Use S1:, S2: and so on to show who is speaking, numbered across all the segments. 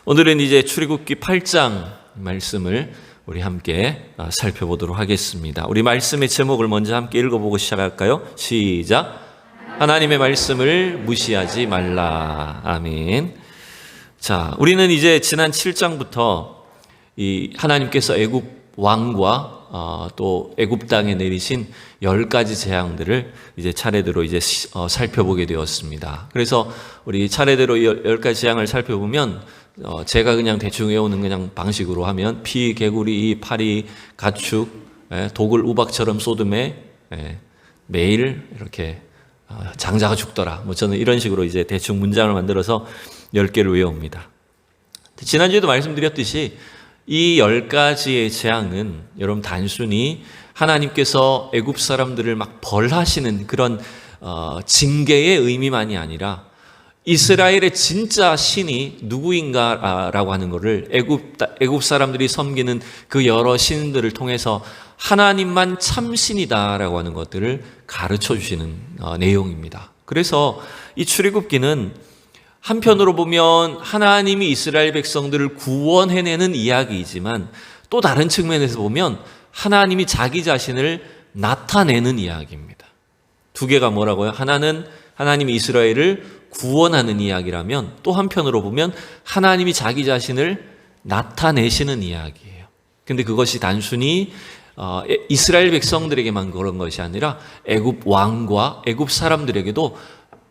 S1: 오늘은 이제 출애굽기 8장 말씀을 우리 함께 살펴보도록 하겠습니다. 우리 말씀의 제목을 먼저 함께 읽어보고 시작할까요? 시작. 하나님의 말씀을 무시하지 말라. 아멘. 자, 우리는 이제 지난 7장부터 이 하나님께서 애굽 왕과 또 애굽 땅에 내리신 10가지 재앙들을 이제 차례대로 이제 살펴보게 되었습니다. 그래서 우리 차례대로 10가지 재앙을 살펴보면 제가 그냥 대충 외우는 그냥 방식으로 하면 피, 개구리, 파리, 가축, 독을 우박처럼 쏟음에 매일 이렇게 장자가 죽더라. 뭐 저는 이런 식으로 이제 대충 문장을 만들어서 10개를 외웁니다. 지난주에도 말씀드렸듯이 이 10가지의 재앙은 여러분 단순히 하나님께서 애굽 사람들을 막 벌하시는 그런 징계의 의미만이 아니라 이스라엘의 진짜 신이 누구인가라고 하는 것을 애굽 사람들이 섬기는 그 여러 신들을 통해서 하나님만 참신이다라고 하는 것들을 가르쳐 주시는 내용입니다. 그래서 이 출애굽기는 한편으로 보면 하나님이 이스라엘 백성들을 구원해내는 이야기이지만 또 다른 측면에서 보면 하나님이 자기 자신을 나타내는 이야기입니다. 두 개가 뭐라고요? 하나는 하나님이 이스라엘을 구원하는 이야기라면 또 한편으로 보면 하나님이 자기 자신을 나타내시는 이야기예요. 근데 그것이 단순히 이스라엘 백성들에게만 그런 것이 아니라 애굽 왕과 애굽 사람들에게도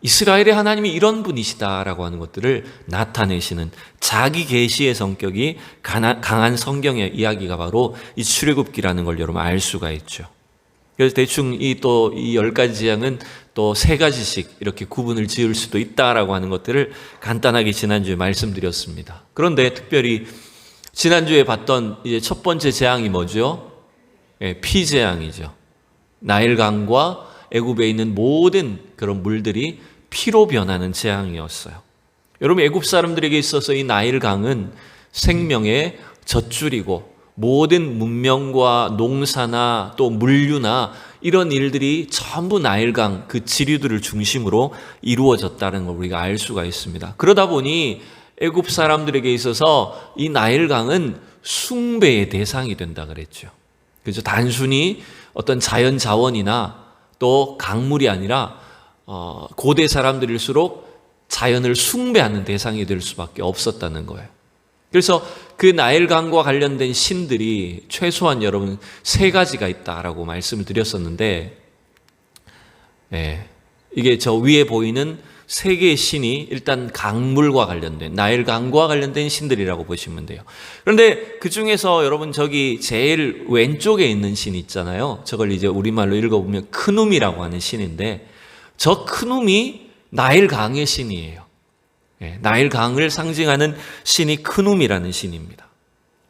S1: 이스라엘의 하나님이 이런 분이시다라고 하는 것들을 나타내시는 자기 계시의 성격이 강한 성경의 이야기가 바로 이 출애굽기라는 걸 여러분 알 수가 있죠. 그래서 대충 이 10가지 재앙은 또 3가지씩 이렇게 구분을 지을 수도 있다라고 하는 것들을 간단하게 지난주에 말씀드렸습니다. 그런데 특별히 지난주에 봤던 이제 첫 번째 재앙이 뭐죠? 피 재앙이죠. 나일강과 애굽에 있는 모든 그런 물들이 피로 변하는 재앙이었어요. 여러분 애굽 사람들에게 있어서 이 나일강은 생명의 젖줄이고 모든 문명과 농사나 또 물류나 이런 일들이 전부 나일강 그 지류들을 중심으로 이루어졌다는 걸 우리가 알 수가 있습니다. 그러다 보니 애굽 사람들에게 있어서 이 나일강은 숭배의 대상이 된다 그랬죠. 그래서 단순히 어떤 자연 자원이나 또 강물이 아니라 고대 사람들일수록 자연을 숭배하는 대상이 될 수밖에 없었다는 거예요. 그래서 그 나일강과 관련된 신들이 최소한 여러분 3가지가 있다라고 말씀을 드렸었는데, 이게 저 위에 보이는 3개의 신이 일단 강물과 관련된, 나일강과 관련된 신들이라고 보시면 돼요. 그런데 그 중에서 여러분 저기 제일 왼쪽에 있는 신 있잖아요. 저걸 이제 우리말로 읽어보면 크눔이라고 하는 신인데, 저 크눔이 나일강의 신이에요. 나일강을 상징하는 신이 크눔이라는 신입니다.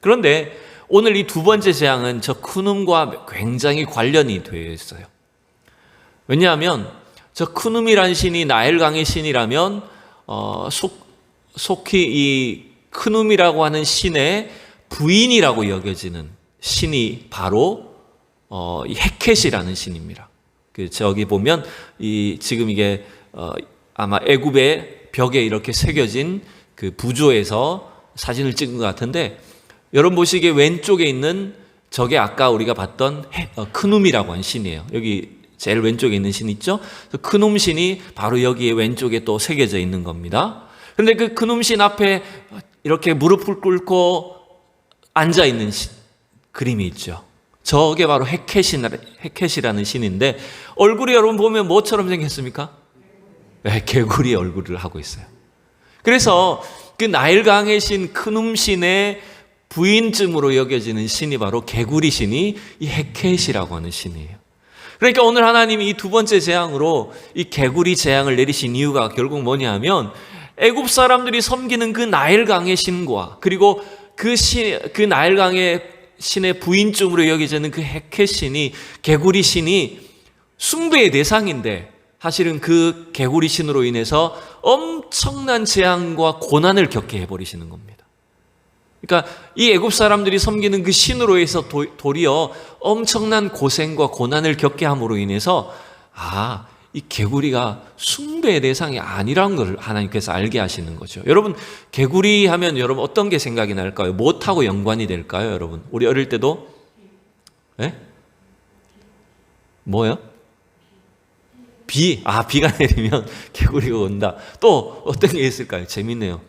S1: 그런데 오늘 이 2번째 재앙은 저 크눔과 굉장히 관련이 되어 있어요. 왜냐하면 저 크눔이라는 신이 나일강의 신이라면 속히 이 크눔이라고 하는 신의 부인이라고 여겨지는 신이 바로 이 헤켓이라는 신입니다. 저기 보면 지금 이게 아마 애굽의 벽에 이렇게 새겨진 그 부조에서 사진을 찍은 것 같은데, 여러분 보시기에 왼쪽에 있는 저게 아까 우리가 봤던 크눔이라고 한 신이에요. 여기 제일 왼쪽에 있는 신 있죠? 크눔 신이 바로 여기에 왼쪽에 또 새겨져 있는 겁니다. 그런데 그 크눔 신 앞에 이렇게 무릎을 꿇고 앉아 있는 그림이 있죠. 저게 바로 헤켓이라는 신인데, 얼굴이 여러분 보면 뭐처럼 생겼습니까? 개구리 얼굴을 하고 있어요. 그래서 그 나일강의 신 크눔 신의 부인쯤으로 여겨지는 신이 바로 개구리 신이 이 헤켓이라고 하는 신이에요. 그러니까 오늘 하나님이 이 2번째 재앙으로 이 개구리 재앙을 내리신 이유가 결국 뭐냐 하면 애굽 사람들이 섬기는 그 나일강의 신과 그리고 그 나일강의 신의 부인쯤으로 여겨지는 그 헤켓 신이, 개구리 신이 숭배의 대상인데 사실은 그 개구리 신으로 인해서 엄청난 재앙과 고난을 겪게 해버리시는 겁니다. 그러니까 이 애굽 사람들이 섬기는 그 신으로 해서 도리어 엄청난 고생과 고난을 겪게 함으로 인해서 이 개구리가 숭배의 대상이 아니라는 걸 하나님께서 알게 하시는 거죠. 여러분, 개구리 하면 여러분 어떤 게 생각이 날까요? 무엇하고 연관이 될까요, 여러분? 우리 어릴 때도 뭐요? 비가 내리면 개구리가 온다. 또 어떤 게 있을까요? 재밌네요.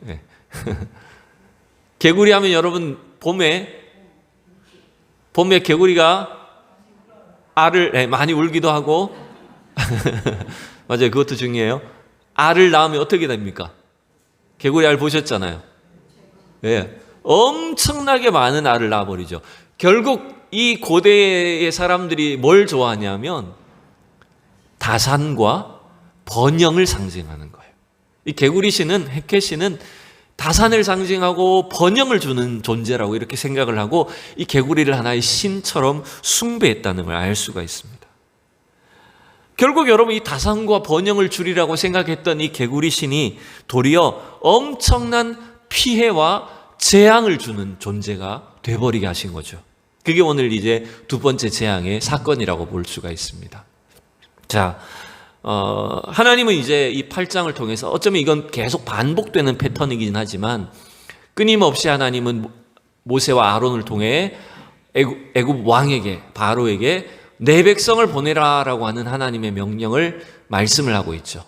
S1: 개구리 하면 여러분 봄에 개구리가 알을 많이 울기도 하고 맞아요. 그것도 중요해요. 알을 낳으면 어떻게 됩니까? 개구리 알 보셨잖아요. 엄청나게 많은 알을 낳아버리죠. 결국 이 고대의 사람들이 뭘 좋아하냐면 다산과 번영을 상징하는 거예요. 이 개구리 신은, 헷켓신은 다산을 상징하고 번영을 주는 존재라고 이렇게 생각을 하고 이 개구리를 하나의 신처럼 숭배했다는 걸 알 수가 있습니다. 결국 여러분, 이 다산과 번영을 주리라고 생각했던 이 개구리 신이 도리어 엄청난 피해와 재앙을 주는 존재가 돼버리게 하신 거죠. 그게 오늘 이제 두 번째 재앙의 사건이라고 볼 수가 있습니다. 자, 하나님은 이제 이 8장을 통해서 어쩌면 이건 계속 반복되는 패턴이긴 하지만 끊임없이 하나님은 모세와 아론을 통해 애굽 왕에게, 바로에게 내 백성을 보내라라고 하는 하나님의 명령을 말씀을 하고 있죠.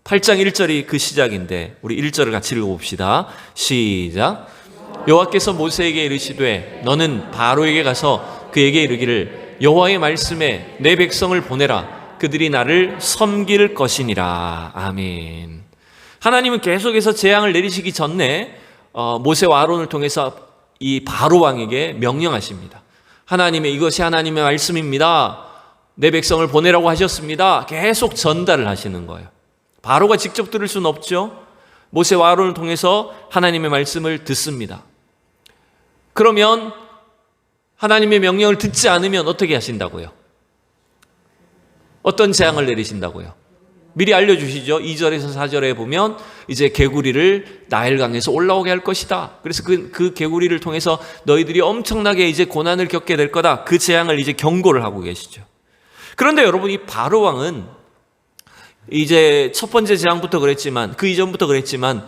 S1: 8장 1절이 그 시작인데 우리 1절을 같이 읽어봅시다. 시작. 여호와께서 모세에게 이르시되 너는 바로에게 가서 그에게 이르기를 여호와의 말씀에 내 백성을 보내라. 그들이 나를 섬길 것이니라. 아멘. 하나님은 계속해서 재앙을 내리시기 전에 모세와 아론을 통해서 이 바로 왕에게 명령하십니다. 이것이 하나님의 말씀입니다. 내 백성을 보내라고 하셨습니다. 계속 전달을 하시는 거예요. 바로가 직접 들을 수는 없죠. 모세와 아론을 통해서 하나님의 말씀을 듣습니다. 그러면 하나님의 명령을 듣지 않으면 어떻게 하신다고요? 어떤 재앙을 내리신다고요? 미리 알려주시죠. 2절에서 4절에 보면 이제 개구리를 나일강에서 올라오게 할 것이다. 그래서 그 개구리를 통해서 너희들이 엄청나게 이제 고난을 겪게 될 거다. 그 재앙을 이제 경고를 하고 계시죠. 그런데 여러분, 이 바로 왕은 이제 첫 번째 재앙부터 그랬지만 그 이전부터 그랬지만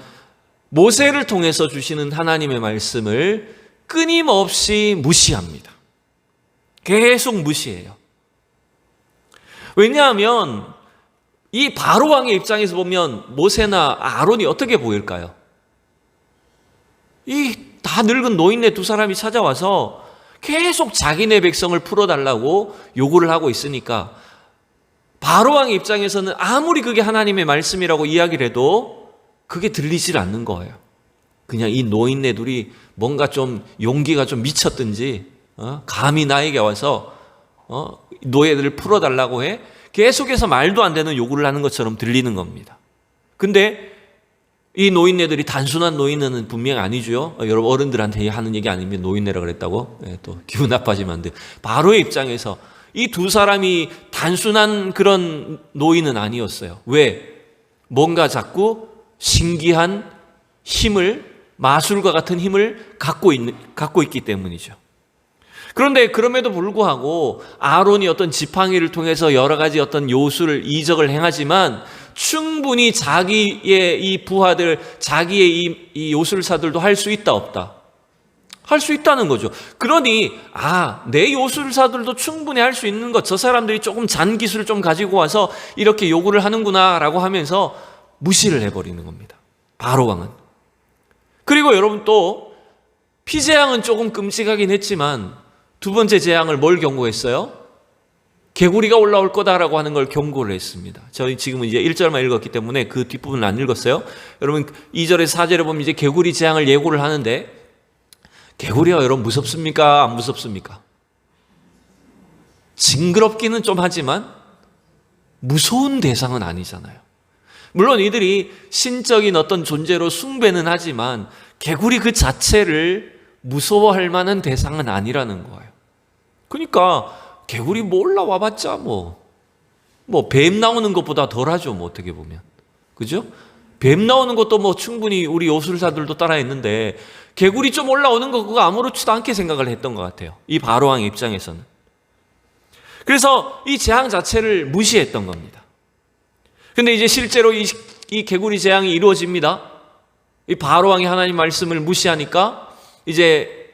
S1: 모세를 통해서 주시는 하나님의 말씀을 끊임없이 무시합니다. 계속 무시해요. 왜냐하면 이 바로 왕의 입장에서 보면 모세나 아론이 어떻게 보일까요? 이 다 늙은 노인네 두 사람이 찾아와서 계속 자기네 백성을 풀어달라고 요구를 하고 있으니까 바로 왕의 입장에서는 아무리 그게 하나님의 말씀이라고 이야기를 해도 그게 들리질 않는 거예요. 그냥 이 노인네 둘이 뭔가 좀 용기가 좀 미쳤든지 감히 나에게 와서 노예들을 풀어달라고 해? 계속해서 말도 안 되는 요구를 하는 것처럼 들리는 겁니다. 근데 이 노인네들이 단순한 노인네는 분명히 아니죠. 여러분 어른들한테 하는 얘기 아니면 노인네라 그랬다고 또 기분 나빠지면 안 돼요. 바로의 입장에서 이 두 사람이 단순한 그런 노인은 아니었어요. 왜? 뭔가 자꾸 신기한 힘을, 마술과 같은 힘을 갖고 있기 때문이죠. 그런데 그럼에도 불구하고 아론이 어떤 지팡이를 통해서 여러 가지 어떤 요술을, 이적을 행하지만 충분히 자기의 이 부하들, 자기의 이 요술사들도 할 수 있다 없다? 할 수 있다는 거죠. 그러니 내 요술사들도 충분히 할 수 있는 것, 저 사람들이 조금 잔 기술을 좀 가지고 와서 이렇게 요구를 하는구나 라고 하면서 무시를 해버리는 겁니다. 바로 왕은. 그리고 여러분 또 피재앙은 조금 끔찍하긴 했지만 두 번째 재앙을 뭘 경고했어요? 개구리가 올라올 거다라고 하는 걸 경고를 했습니다. 저희 지금은 이제 1절만 읽었기 때문에 그 뒷부분은 안 읽었어요. 여러분 2절에서 4절에 보면 이제 개구리 재앙을 예고를 하는데 개구리가 여러분 무섭습니까? 안 무섭습니까? 징그럽기는 좀 하지만 무서운 대상은 아니잖아요. 물론 이들이 신적인 어떤 존재로 숭배는 하지만 개구리 그 자체를 무서워할 만한 대상은 아니라는 거예요. 그러니까 개구리 뭐 올라와봤자 뱀 나오는 것보다 덜하죠. 어떻게 보면. 그죠? 뱀 나오는 것도 충분히 우리 요술사들도 따라했는데 개구리 좀 올라오는 거 그거 아무렇지도 않게 생각을 했던 것 같아요. 이 바로왕의 입장에서는. 그래서 이 재앙 자체를 무시했던 겁니다. 근데 이제 실제로 이 개구리 재앙이 이루어집니다. 이 바로왕이 하나님 말씀을 무시하니까 이제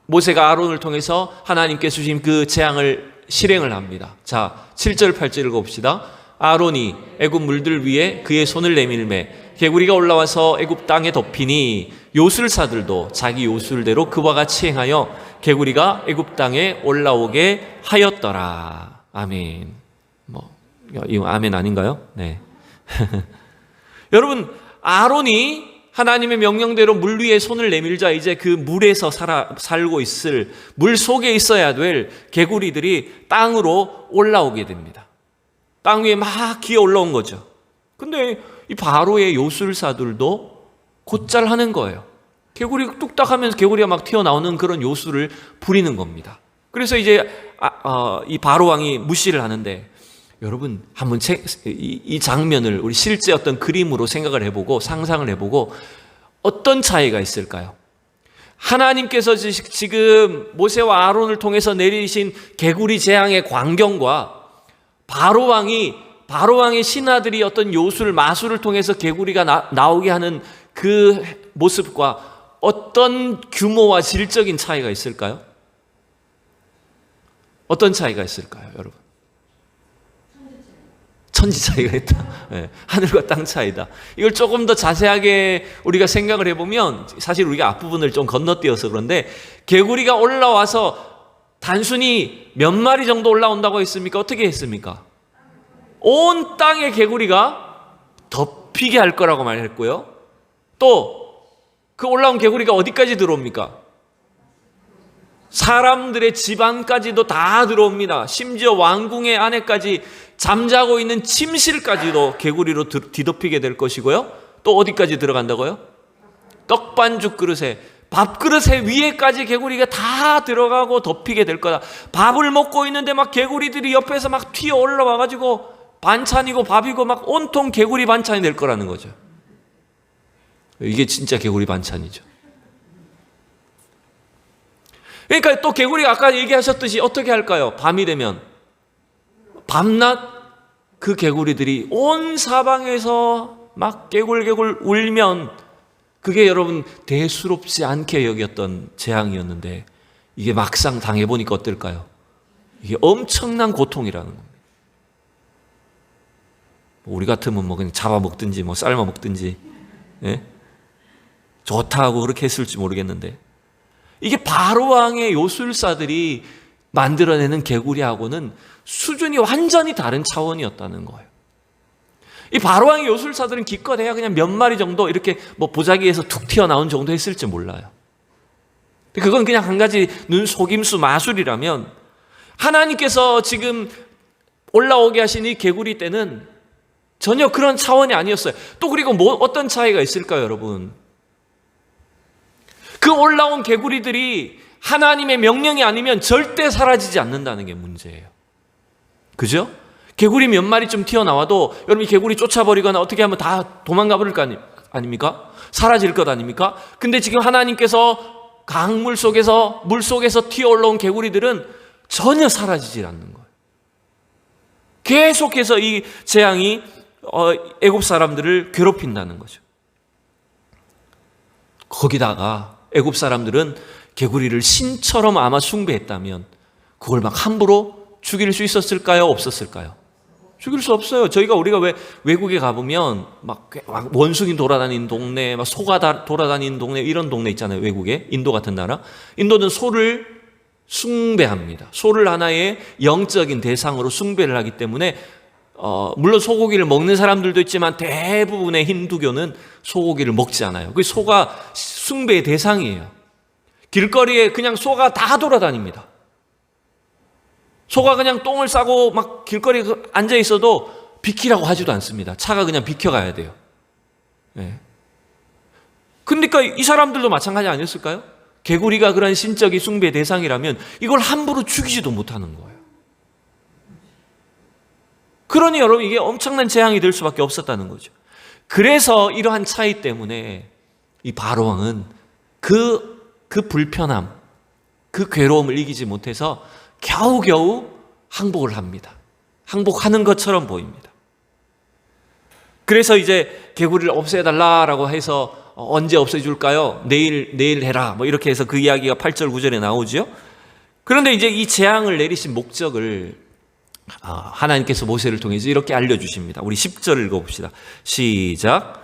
S1: 모세가 아론을 통해서 하나님께 주신 그 재앙을 실행을 합니다. 자, 7절 8절 읽어봅시다. 아론이 애굽 물들 위에 그의 손을 내밀매 개구리가 올라와서 애굽 땅에 덮이니 요술사들도 자기 요술대로 그와 같이 행하여 개구리가 애굽 땅에 올라오게 하였더라. 아멘. 이거 아멘 아닌가요? 네. 여러분, 아론이 하나님의 명령대로 물 위에 손을 내밀자 이제 그 물에서 살고 있을, 물 속에 있어야 될 개구리들이 땅으로 올라오게 됩니다. 땅 위에 막 기어 올라온 거죠. 근데 이 바로의 요술사들도 곧잘 하는 거예요. 개구리 뚝딱 하면서 개구리가 막 튀어나오는 그런 요술을 부리는 겁니다. 그래서 이제 이 바로왕이 무시를 하는데, 여러분 한번 이 장면을 우리 실제 어떤 그림으로 생각을 해보고 상상을 해보고 어떤 차이가 있을까요? 하나님께서 지금 모세와 아론을 통해서 내리신 개구리 재앙의 광경과 바로왕의 신하들이 어떤 요술 마술을 통해서 개구리가 나오게 하는 그 모습과 어떤 규모와 질적인 차이가 있을까요? 어떤 차이가 있을까요, 여러분? 천지 차이가 있다. 네, 하늘과 땅 차이다. 이걸 조금 더 자세하게 우리가 생각을 해보면, 사실 우리가 앞부분을 좀 건너뛰어서 그런데, 개구리가 올라와서 단순히 몇 마리 정도 올라온다고 했습니까? 어떻게 했습니까? 온 땅에 개구리가 덮이게 할 거라고 말했고요. 또 그 올라온 개구리가 어디까지 들어옵니까? 사람들의 집 안까지도 다 들어옵니다. 심지어 왕궁의 안에까지, 잠자고 있는 침실까지도 개구리로 뒤덮이게 될 것이고요. 또 어디까지 들어간다고요? 떡반죽 그릇에, 밥그릇에 위에까지 개구리가 다 들어가고 덮이게 될 거다. 밥을 먹고 있는데 막 개구리들이 옆에서 막 튀어 올라와가지고 반찬이고 밥이고 막 온통 개구리 반찬이 될 거라는 거죠. 이게 진짜 개구리 반찬이죠. 그러니까 또 개구리가 아까 얘기하셨듯이 어떻게 할까요? 밤이 되면 밤낮 그 개구리들이 온 사방에서 막 개굴개굴 울면, 그게 여러분 대수롭지 않게 여겼던 재앙이었는데, 이게 막상 당해보니까 어떨까요? 이게 엄청난 고통이라는 겁니다. 우리 같으면 뭐 그냥 잡아먹든지 뭐 삶아먹든지, 예? 좋다 하고 그렇게 했을지 모르겠는데, 이게 바로왕의 요술사들이 만들어내는 개구리하고는 수준이 완전히 다른 차원이었다는 거예요. 이 바로왕의 요술사들은 기껏해야 그냥 몇 마리 정도 이렇게 뭐 보자기에서 툭 튀어나온 정도 했을지 몰라요. 그건 그냥 한 가지 눈 속임수 마술이라면, 하나님께서 지금 올라오게 하신 이 개구리 때는 전혀 그런 차원이 아니었어요. 또 그리고 어떤 차이가 있을까요, 여러분? 그 올라온 개구리들이 하나님의 명령이 아니면 절대 사라지지 않는다는 게 문제예요. 그죠? 개구리 몇 마리 좀 튀어나와도 여러분이 개구리 쫓아버리거나 어떻게 하면 다 도망가 버릴 거 아닙니까? 사라질 것 아닙니까? 근데 지금 하나님께서 강물 속에서, 물 속에서 튀어 올라온 개구리들은 전혀 사라지질 않는 거예요. 계속해서 이 재앙이 애굽 사람들을 괴롭힌다는 거죠. 거기다가 애굽 사람들은 개구리를 신처럼 아마 숭배했다면 그걸 막 함부로 죽일 수 있었을까요? 없었을까요? 죽일 수 없어요. 우리가 왜 외국에 가보면 막 원숭이 돌아다니는 동네, 막 소가 돌아다니는 동네, 이런 동네 있잖아요. 외국에, 인도 같은 나라. 인도는 소를 숭배합니다. 소를 하나의 영적인 대상으로 숭배를 하기 때문에 물론 소고기를 먹는 사람들도 있지만 대부분의 힌두교는 소고기를 먹지 않아요. 그 소가 숭배의 대상이에요. 길거리에 그냥 소가 다 돌아다닙니다. 소가 그냥 똥을 싸고 막 길거리에 앉아 있어도 비키라고 하지도 않습니다. 차가 그냥 비켜가야 돼요. 네. 그러니까 이 사람들도 마찬가지 아니었을까요? 개구리가 그런 신적인 숭배의 대상이라면 이걸 함부로 죽이지도 못하는 거예요. 그러니 여러분, 이게 엄청난 재앙이 될 수밖에 없었다는 거죠. 그래서 이러한 차이 때문에 이 바로왕은 그 불편함, 그 괴로움을 이기지 못해서 겨우겨우 항복을 합니다. 항복하는 것처럼 보입니다. 그래서 이제 개구리를 없애달라라고 해서 언제 없애줄까요? 내일 해라. 뭐 이렇게 해서 그 이야기가 8절 9절에 나오죠. 그런데 이제 이 재앙을 내리신 목적을 하나님께서 모세를 통해서 이렇게 알려주십니다. 우리 10절 읽어봅시다. 시작.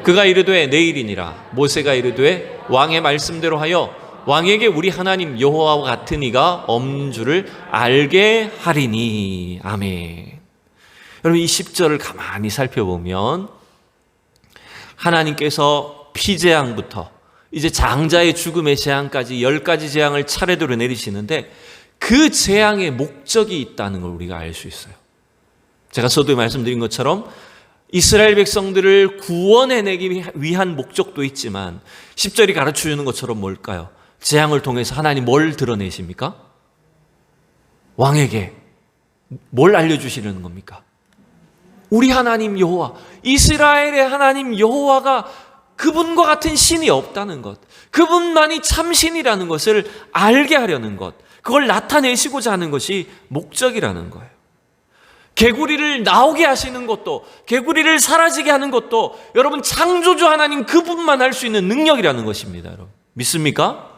S1: 그가 이르되 내일이니라. 모세가 이르되 왕의 말씀대로 하여 왕에게 우리 하나님 여호와와 같은 이가 없는 줄을 알게 하리니. 아멘. 여러분, 이 10절을 가만히 살펴보면 하나님께서 피재앙부터 이제 장자의 죽음의 재앙까지 10가지 재앙을 차례대로 내리시는데 그 재앙의 목적이 있다는 걸 우리가 알 수 있어요. 제가 서두에 말씀드린 것처럼 이스라엘 백성들을 구원해내기 위한 목적도 있지만 10절이 가르쳐주는 것처럼 뭘까요? 재앙을 통해서 하나님 뭘 드러내십니까? 왕에게 뭘 알려주시려는 겁니까? 우리 하나님 여호와, 이스라엘의 하나님 여호와가 그분과 같은 신이 없다는 것, 그분만이 참신이라는 것을 알게 하려는 것, 그걸 나타내시고자 하는 것이 목적이라는 거예요. 개구리를 나오게 하시는 것도, 개구리를 사라지게 하는 것도 여러분 창조주 하나님 그분만 할 수 있는 능력이라는 것입니다. 여러분 믿습니까?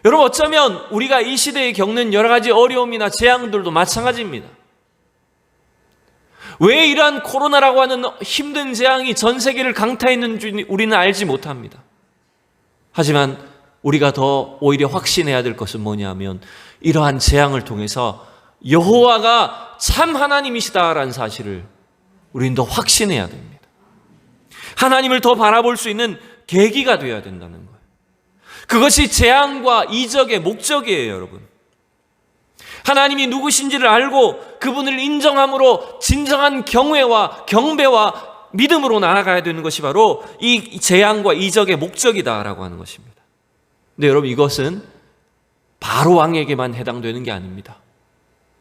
S1: 여러분, 어쩌면 우리가 이 시대에 겪는 여러 가지 어려움이나 재앙들도 마찬가지입니다. 왜 이러한 코로나라고 하는 힘든 재앙이 전 세계를 강타했는지 우리는 알지 못합니다. 하지만 우리가 더 오히려 확신해야 될 것은 뭐냐면 이러한 재앙을 통해서 여호와가 참 하나님이시다라는 사실을 우리는 더 확신해야 됩니다. 하나님을 더 바라볼 수 있는 계기가 되어야 된다는 거예요. 그것이 재앙과 이적의 목적이에요, 여러분. 하나님이 누구신지를 알고 그분을 인정함으로 진정한 경외와 경배와 믿음으로 나아가야 되는 것이 바로 이 재앙과 이적의 목적이다라고 하는 것입니다. 근데 여러분, 이것은 바로 왕에게만 해당되는 게 아닙니다.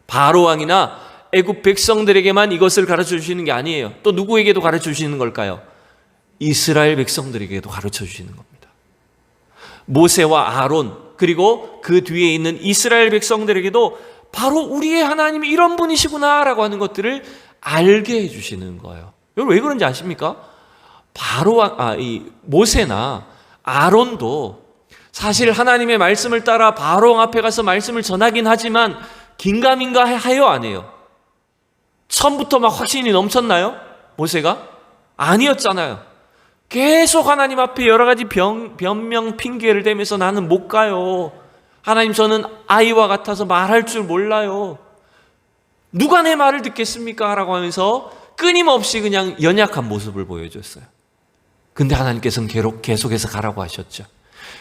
S1: 바로 왕이나 애굽 백성들에게만 이것을 가르쳐 주시는 게 아니에요. 또 누구에게도 가르쳐 주시는 걸까요? 이스라엘 백성들에게도 가르쳐 주시는 겁니다. 모세와 아론, 그리고 그 뒤에 있는 이스라엘 백성들에게도 바로 우리의 하나님이 이런 분이시구나라고 하는 것들을 알게 해주시는 거예요. 여러분, 왜 그런지 아십니까? 이 모세나 아론도 사실 하나님의 말씀을 따라 바로 앞에 가서 말씀을 전하긴 하지만 긴가민가 해요, 안 해요? 처음부터 막 확신이 넘쳤나요? 모세가? 아니었잖아요. 계속 하나님 앞에 여러 가지 변명 핑계를 대면서 나는 못 가요. 하나님, 저는 아이와 같아서 말할 줄 몰라요. 누가 내 말을 듣겠습니까? 라고 하면서 끊임없이 그냥 연약한 모습을 보여줬어요. 근데 하나님께서는 계속해서 가라고 하셨죠.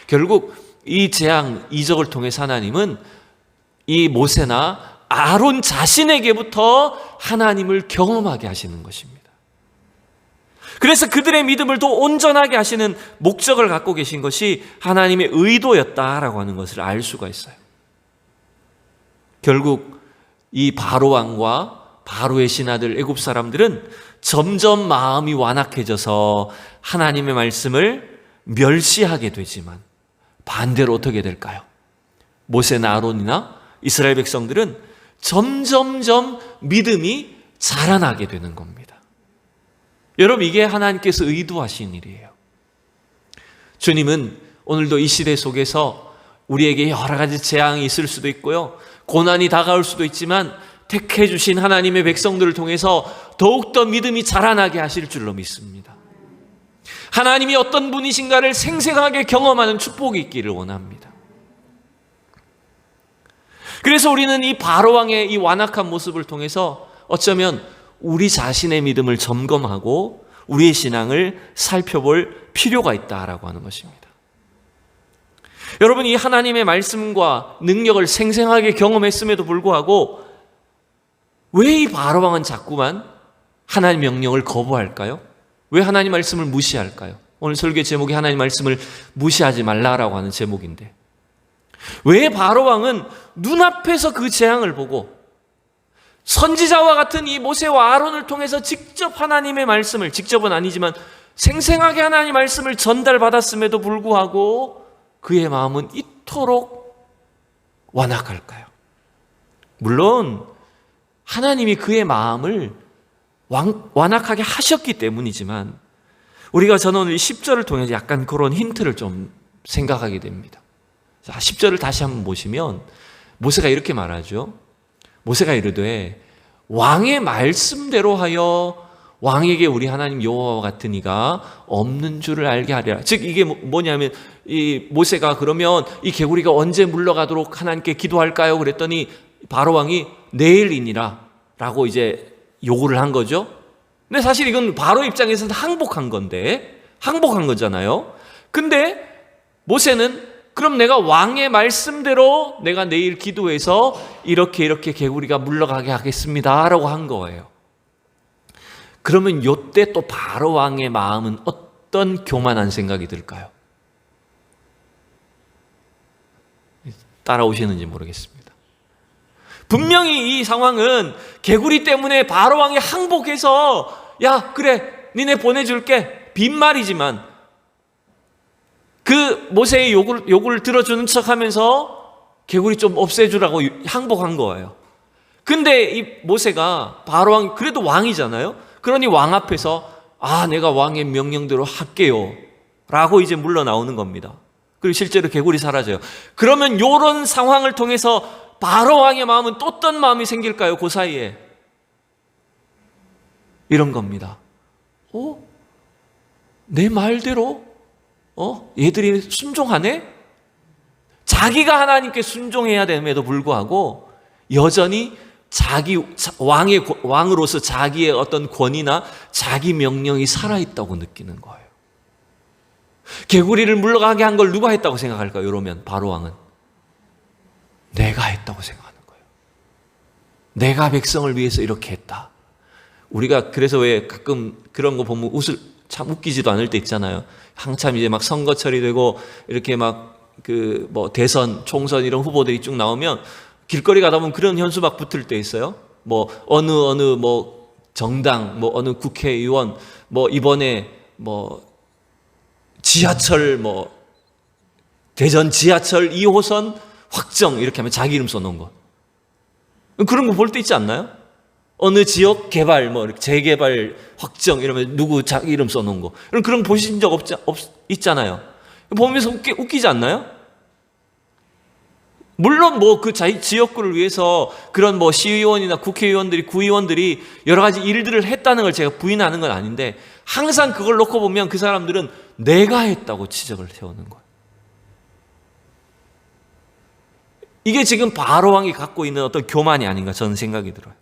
S1: 결국 이 재앙, 이적을 통해서 하나님은 이 모세나 아론 자신에게부터 하나님을 경험하게 하시는 것입니다. 그래서 그들의 믿음을 더 온전하게 하시는 목적을 갖고 계신 것이 하나님의 의도였다라고 하는 것을 알 수가 있어요. 결국 이 바로 왕과 바로의 신하들 애굽 사람들은 점점 마음이 완악해져서 하나님의 말씀을 멸시하게 되지만 반대로 어떻게 될까요? 모세나 아론이나 이스라엘 백성들은 점점점 믿음이 자라나게 되는 겁니다. 여러분, 이게 하나님께서 의도하신 일이에요. 주님은 오늘도 이 시대 속에서 우리에게 여러 가지 재앙이 있을 수도 있고요, 고난이 다가올 수도 있지만 택해 주신 하나님의 백성들을 통해서 더욱더 믿음이 자라나게 하실 줄로 믿습니다. 하나님이 어떤 분이신가를 생생하게 경험하는 축복이 있기를 원합니다. 그래서 우리는 이 바로왕의 이 완악한 모습을 통해서 어쩌면 우리 자신의 믿음을 점검하고 우리의 신앙을 살펴볼 필요가 있다라고 하는 것입니다. 여러분, 이 하나님의 말씀과 능력을 생생하게 경험했음에도 불구하고 왜 이 바로왕은 자꾸만 하나님 명령을 거부할까요? 왜 하나님 말씀을 무시할까요? 오늘 설교 제목이 하나님 말씀을 무시하지 말라라고 하는 제목인데, 왜 바로왕은 눈앞에서 그 재앙을 보고 선지자와 같은 이 모세와 아론을 통해서 직접 하나님의 말씀을, 직접은 아니지만 생생하게 하나님의 말씀을 전달받았음에도 불구하고 그의 마음은 이토록 완악할까요? 물론 하나님이 그의 마음을 완악하게 하셨기 때문이지만 우리가 저는 오늘 10절을 통해서 약간 그런 힌트를 좀 생각하게 됩니다. 자, 10절을 다시 한번 보시면 모세가 이렇게 말하죠. 모세가 이르되 왕의 말씀대로 하여 왕에게 우리 하나님 여호와와 같은 이가 없는 줄을 알게 하리라. 즉 이게 뭐냐면 이 모세가 그러면 이 개구리가 언제 물러가도록 하나님께 기도할까요? 그랬더니 바로 왕이 내일이니라 라고 이제 요구를 한 거죠. 근데 사실 이건 바로 입장에서는 항복한 거잖아요. 근데 모세는 그럼 내가 왕의 말씀대로 내가 내일 기도해서 이렇게 개구리가 물러가게 하겠습니다 라고 한 거예요. 그러면 요때 또 바로 왕의 마음은 어떤 교만한 생각이 들까요? 따라오시는지 모르겠습니다. 분명히 이 상황은 개구리 때문에 바로 왕이 항복해서 야 그래 니네 보내줄게 빈말이지만 그 모세의 요구를 들어주는 척하면서 개구리 좀 없애주라고 항복한 거예요. 근데 이 모세가 바로 왕 그래도 왕이잖아요. 그러니 왕 앞에서 내가 왕의 명령대로 할게요 라고 이제 물러 나오는 겁니다. 그리고 실제로 개구리 사라져요. 그러면 이런 상황을 통해서 바로 왕의 마음은 또 어떤 마음이 생길까요? 그 사이에 이런 겁니다. 내 말대로 얘들이 순종하네? 자기가 하나님께 순종해야 됨에도 불구하고 여전히 자기 왕으로서 자기의 어떤 권위나 자기 명령이 살아있다고 느끼는 거예요. 개구리를 물러가게 한 걸 누가 했다고 생각할까요? 이러면 바로 왕은 내가 했다고 생각하는 거예요. 내가 백성을 위해서 이렇게 했다. 우리가 그래서 왜 가끔 그런 거 보면 참 웃기지도 않을 때 있잖아요. 한참 이제 막 선거철이 되고 이렇게 막 대선, 총선 이런 후보들이 쭉 나오면 길거리 가다 보면 그런 현수 막 붙을 때 있어요. 어느 정당, 어느 국회의원, 이번에 지하철, 대전 지하철 2호선 확정 이렇게 하면 자기 이름 써놓은 거. 그런 거 볼 때 있지 않나요? 어느 지역 개발, 재개발 확정 이러면 누구 자기 이름 써놓은 거. 그런 거 보신 적 있잖아요. 보면서 웃기지 않나요? 물론 그 지역구를 위해서 그런 시의원이나 국회의원들이, 구의원들이 여러 가지 일들을 했다는 걸 제가 부인하는 건 아닌데 항상 그걸 놓고 보면 그 사람들은 내가 했다고 지적을 세우는 거예요. 이게 지금 바로 왕이 갖고 있는 어떤 교만이 아닌가 저는 생각이 들어요.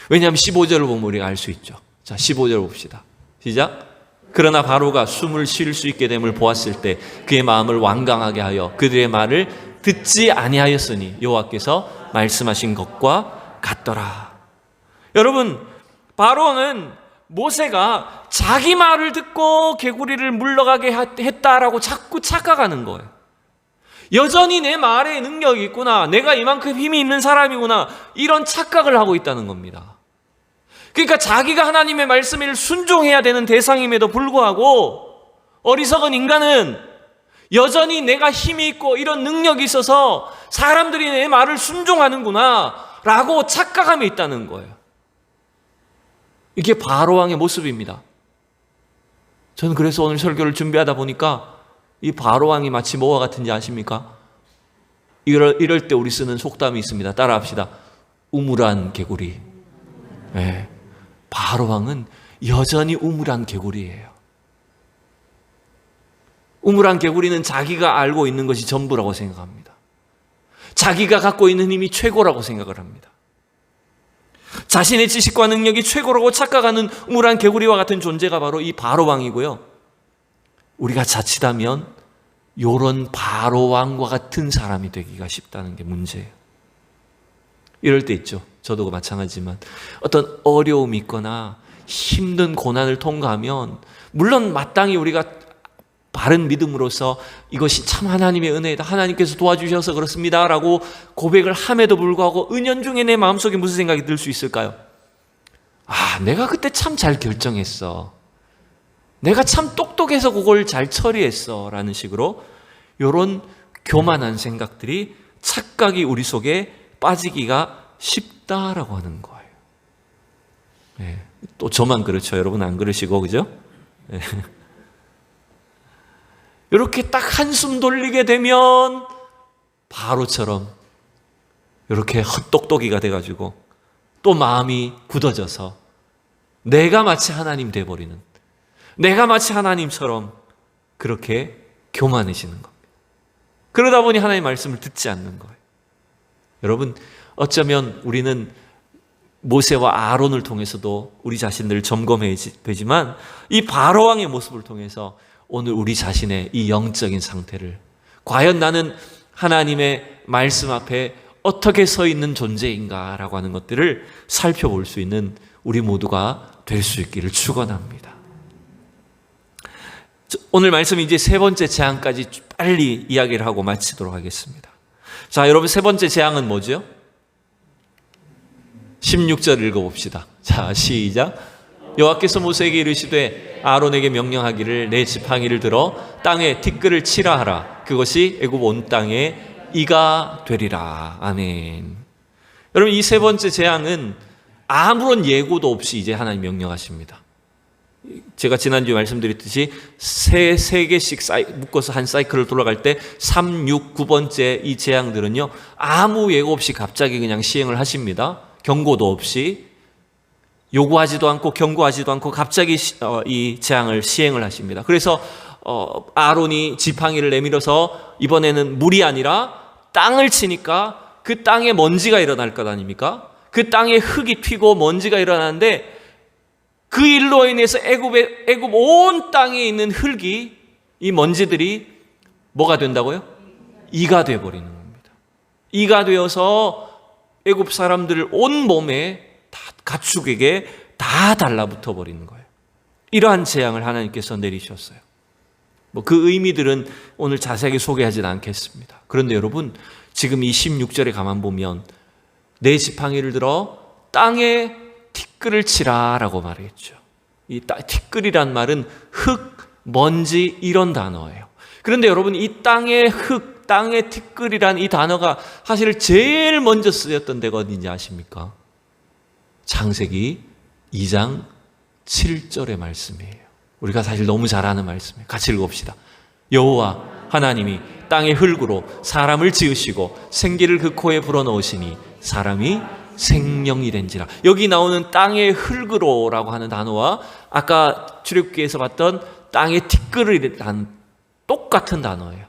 S1: 왜냐하면 15절을 보면 우리가 알 수 있죠. 자, 15절 봅시다. 시작. 그러나 바로가 숨을 쉴 수 있게 됨을 보았을 때 그의 마음을 완강하게 하여 그들의 말을 듣지 아니하였으니 여호와께서 말씀하신 것과 같더라. 여러분, 바로는 모세가 자기 말을 듣고 개구리를 물러가게 했다라고 자꾸 착각하는 거예요. 여전히 내 말에 능력이 있구나, 내가 이만큼 힘이 있는 사람이구나, 이런 착각을 하고 있다는 겁니다. 그러니까 자기가 하나님의 말씀을 순종해야 되는 대상임에도 불구하고 어리석은 인간은 여전히 내가 힘이 있고 이런 능력이 있어서 사람들이 내 말을 순종하는구나 라고 착각함에 있다는 거예요. 이게 바로왕의 모습입니다. 저는 그래서 오늘 설교를 준비하다 보니까 이 바로왕이 마치 뭐와 같은지 아십니까? 이럴 때 우리 쓰는 속담이 있습니다. 따라합시다. 우물한 개구리. 네. 바로왕은 여전히 우물한 개구리예요. 우물한 개구리는 자기가 알고 있는 것이 전부라고 생각합니다. 자기가 갖고 있는 힘이 최고라고 생각을 합니다. 자신의 지식과 능력이 최고라고 착각하는 우물한 개구리와 같은 존재가 바로 이 바로왕이고요. 우리가 자칫하면 이런 바로왕과 같은 사람이 되기가 쉽다는 게 문제예요. 이럴 때 있죠. 저도 마찬가지지만 어떤 어려움이 있거나 힘든 고난을 통과하면 물론 마땅히 우리가 바른 믿음으로서 이것이 참 하나님의 은혜이다, 하나님께서 도와주셔서 그렇습니다 라고 고백을 함에도 불구하고 은연중에 내 마음속에 무슨 생각이 들 수 있을까요? 내가 그때 참 잘 결정했어, 내가 참 똑똑해서 그걸 잘 처리했어 라는 식으로 이런 교만한 생각들이, 착각이 우리 속에 빠지기가 쉽다라고 하는 거예요. 또 저만 그렇죠. 여러분 안 그러시고, 그죠? 이렇게 딱 한숨 돌리게 되면 바로처럼 이렇게 헛똑똑이가 돼가지고 또 마음이 굳어져서 내가 마치 하나님 돼버리는, 내가 마치 하나님처럼 그렇게 교만해지는 겁니다. 그러다 보니 하나님의 말씀을 듣지 않는 거예요. 여러분, 어쩌면 우리는 모세와 아론을 통해서도 우리 자신들을 점검해야 되지만 이 바로왕의 모습을 통해서 오늘 우리 자신의 이 영적인 상태를, 과연 나는 하나님의 말씀 앞에 어떻게 서 있는 존재인가라고 하는 것들을 살펴볼 수 있는 우리 모두가 될 수 있기를 축원합니다. 오늘 말씀 이제 세 번째 재앙까지 빨리 이야기를 하고 마치도록 하겠습니다. 자, 여러분, 세 번째 재앙은 뭐죠? 16절 읽어봅시다. 자, 시작. 여호와께서 모세에게 이르시되 아론에게 명령하기를 내 지팡이를 들어 땅에 티끌을 치라 하라. 그것이 애굽 온 땅에 이가 되리라. 아멘. 여러분, 이 세 번째 재앙은 아무런 예고도 없이 이제 하나님 명령하십니다. 제가 지난주에 말씀드렸듯이 세 개씩 묶어서 한 사이클을 돌아갈 때 3, 6, 9번째 이 재앙들은요, 아무 예고 없이 갑자기 그냥 시행을 하십니다. 경고도 없이, 요구하지도 않고 경고하지도 않고 갑자기 이 재앙을 시행을 하십니다. 그래서 아론이 지팡이를 내밀어서 이번에는 물이 아니라 땅을 치니까 그 땅에 먼지가 일어날 것 아닙니까? 그 땅에 흙이 튀고 먼지가 일어나는데 그 일로 인해서 애굽 온 땅에 있는 흙이, 이 먼지들이 뭐가 된다고요? 이가 되어버리는 겁니다. 이가 되어서 애굽 사람들 온 몸에 다 가축에게 다 달라붙어 버리는 거예요. 이러한 재앙을 하나님께서 내리셨어요. 그 의미들은 오늘 자세하게 소개하지는 않겠습니다. 그런데 여러분, 지금 이 16절에 가만 보면 내 지팡이를 들어 땅에 티끌을 치라라고 말했죠. 이 티끌이란 말은 흙, 먼지 이런 단어예요. 그런데 여러분, 이 땅의 흙, 땅의 티끌이란 이 단어가 사실 제일 먼저 쓰였던 데가 어딘지 아십니까? 창세기 2장 7절의 말씀이에요. 우리가 사실 너무 잘 아는 말씀이에요. 같이 읽어봅시다. 여호와 하나님이 땅의 흙으로 사람을 지으시고 생기를 그 코에 불어넣으시니 사람이 생명이 된지라. 여기 나오는 땅의 흙으로라고 하는 단어와 아까 출애굽기에서 봤던 땅의 티끌이란 똑같은 단어예요.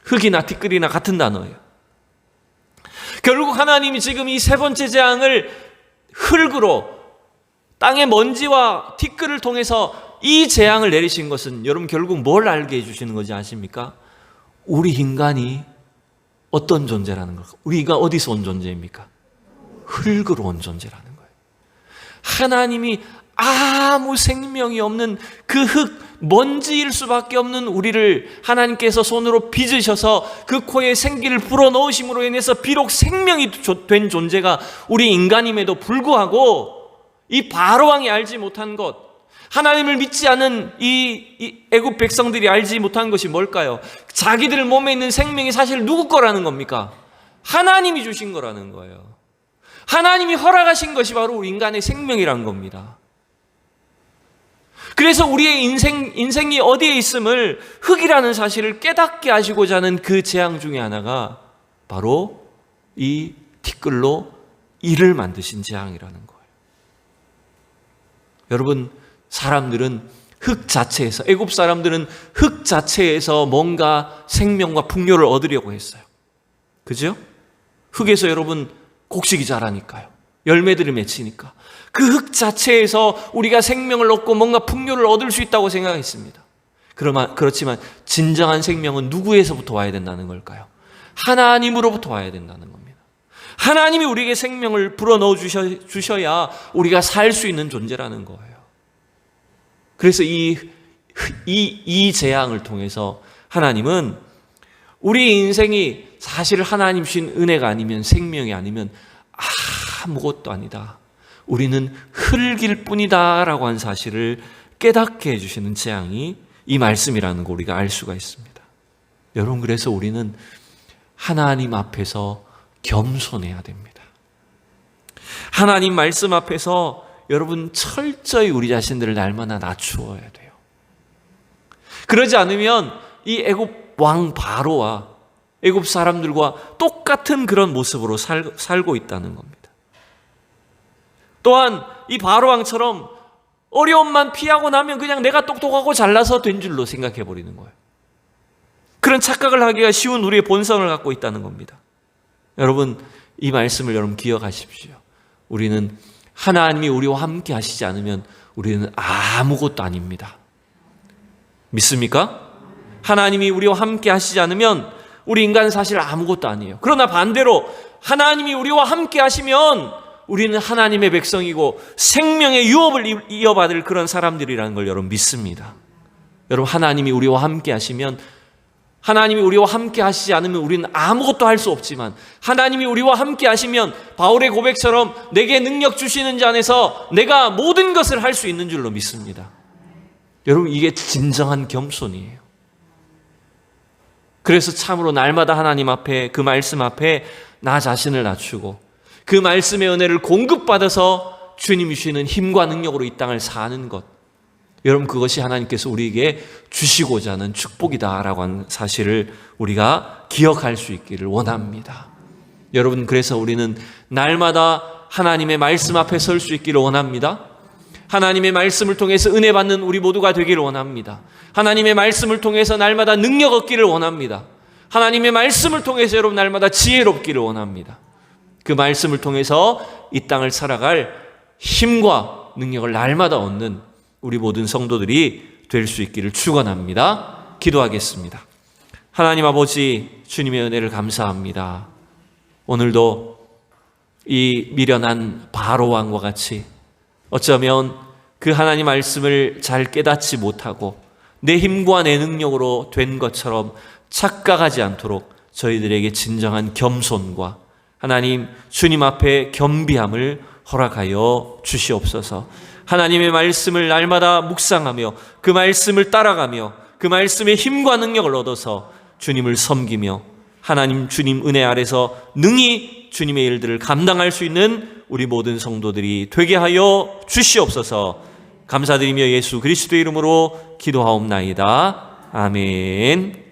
S1: 흙이나 티끌이나 같은 단어예요. 결국 하나님이 지금 이 세 번째 재앙을 흙으로, 땅의 먼지와 티끌을 통해서 이 재앙을 내리신 것은 여러분 결국 뭘 알게 해주시는 건지 아십니까? 우리 인간이 어떤 존재라는 걸까? 우리가 어디서 온 존재입니까? 흙으로 온 존재라는 거예요. 하나님이 아무 생명이 없는 그 흙, 먼지일 수밖에 없는 우리를 하나님께서 손으로 빚으셔서 그 코에 생기를 불어넣으심으로 인해서 비록 생명이 된 존재가 우리 인간임에도 불구하고 이 바로왕이 알지 못한 것, 하나님을 믿지 않은 이 애굽 백성들이 알지 못한 것이 뭘까요? 자기들 몸에 있는 생명이 사실 누구 거라는 겁니까? 하나님이 주신 거라는 거예요. 하나님이 허락하신 것이 바로 우리 인간의 생명이란 겁니다. 그래서 우리의 인생이 어디에 있음을, 흙이라는 사실을 깨닫게 하시고자 하는 그 재앙 중에 하나가 바로 이 티끌로 이를 만드신 재앙이라는 거예요. 여러분, 사람들은 흙 자체에서, 애굽 사람들은 흙 자체에서 뭔가 생명과 풍요를 얻으려고 했어요. 그죠? 흙에서 여러분 곡식이 자라니까요. 열매들을 맺히니까. 그 흙 자체에서 우리가 생명을 얻고 뭔가 풍요를 얻을 수 있다고 생각했습니다. 그렇지만 진정한 생명은 누구에서부터 와야 된다는 걸까요? 하나님으로부터 와야 된다는 겁니다. 하나님이 우리에게 생명을 불어넣어 주셔야 우리가 살 수 있는 존재라는 거예요. 그래서 이 재앙을 통해서 하나님은 우리 인생이 사실 하나님 주신 은혜가 아니면, 생명이 아니면 아무것도 아니다, 우리는 흙일 뿐이다 라고 하는 사실을 깨닫게 해주시는 재앙이 이 말씀이라는 거 우리가 알 수가 있습니다. 여러분, 그래서 우리는 하나님 앞에서 겸손해야 됩니다. 하나님 말씀 앞에서 여러분 철저히 우리 자신들을 날마다 낮추어야 돼요. 그러지 않으면 이 애굽 왕 바로와 애굽 사람들과 똑같은 그런 모습으로 살고 있다는 겁니다. 또한 이 바로 왕처럼 어려움만 피하고 나면 그냥 내가 똑똑하고 잘나서 된 줄로 생각해 버리는 거예요. 그런 착각을 하기가 쉬운 우리의 본성을 갖고 있다는 겁니다. 여러분, 이 말씀을 여러분 기억하십시오. 우리는 하나님이 우리와 함께 하시지 않으면 우리는 아무것도 아닙니다. 믿습니까? 하나님이 우리와 함께 하시지 않으면 우리 인간은 사실 아무것도 아니에요. 그러나 반대로 하나님이 우리와 함께 하시면 우리는 하나님의 백성이고 생명의 유업을 이어받을 그런 사람들이라는 걸 여러분 믿습니다. 여러분, 하나님이 우리와 함께 하시면, 하나님이 우리와 함께 하시지 않으면 우리는 아무것도 할 수 없지만 하나님이 우리와 함께 하시면 바울의 고백처럼 내게 능력 주시는 자 안에서 내가 모든 것을 할 수 있는 줄로 믿습니다. 여러분, 이게 진정한 겸손이에요. 그래서 참으로 날마다 하나님 앞에, 그 말씀 앞에 나 자신을 낮추고 그 말씀의 은혜를 공급받아서 주님이 주시는 힘과 능력으로 이 땅을 사는 것, 여러분, 그것이 하나님께서 우리에게 주시고자 하는 축복이다라고 하는 사실을 우리가 기억할 수 있기를 원합니다. 여러분, 그래서 우리는 날마다 하나님의 말씀 앞에 설 수 있기를 원합니다. 하나님의 말씀을 통해서 은혜 받는 우리 모두가 되기를 원합니다. 하나님의 말씀을 통해서 날마다 능력 얻기를 원합니다. 하나님의 말씀을 통해서 여러분 날마다 지혜롭기를 원합니다. 그 말씀을 통해서 이 땅을 살아갈 힘과 능력을 날마다 얻는 우리 모든 성도들이 될 수 있기를 축원합니다. 기도하겠습니다. 하나님 아버지, 주님의 은혜를 감사합니다. 오늘도 이 미련한 바로 왕과 같이 어쩌면 그 하나님 말씀을 잘 깨닫지 못하고 내 힘과 내 능력으로 된 것처럼 착각하지 않도록 저희들에게 진정한 겸손과 하나님 주님 앞에 겸비함을 허락하여 주시옵소서. 하나님의 말씀을 날마다 묵상하며 그 말씀을 따라가며 그 말씀의 힘과 능력을 얻어서 주님을 섬기며 하나님 주님 은혜 아래서 능히 주님의 일들을 감당할 수 있는 우리 모든 성도들이 되게 하여 주시옵소서. 감사드리며 예수 그리스도의 이름으로 기도하옵나이다. 아멘.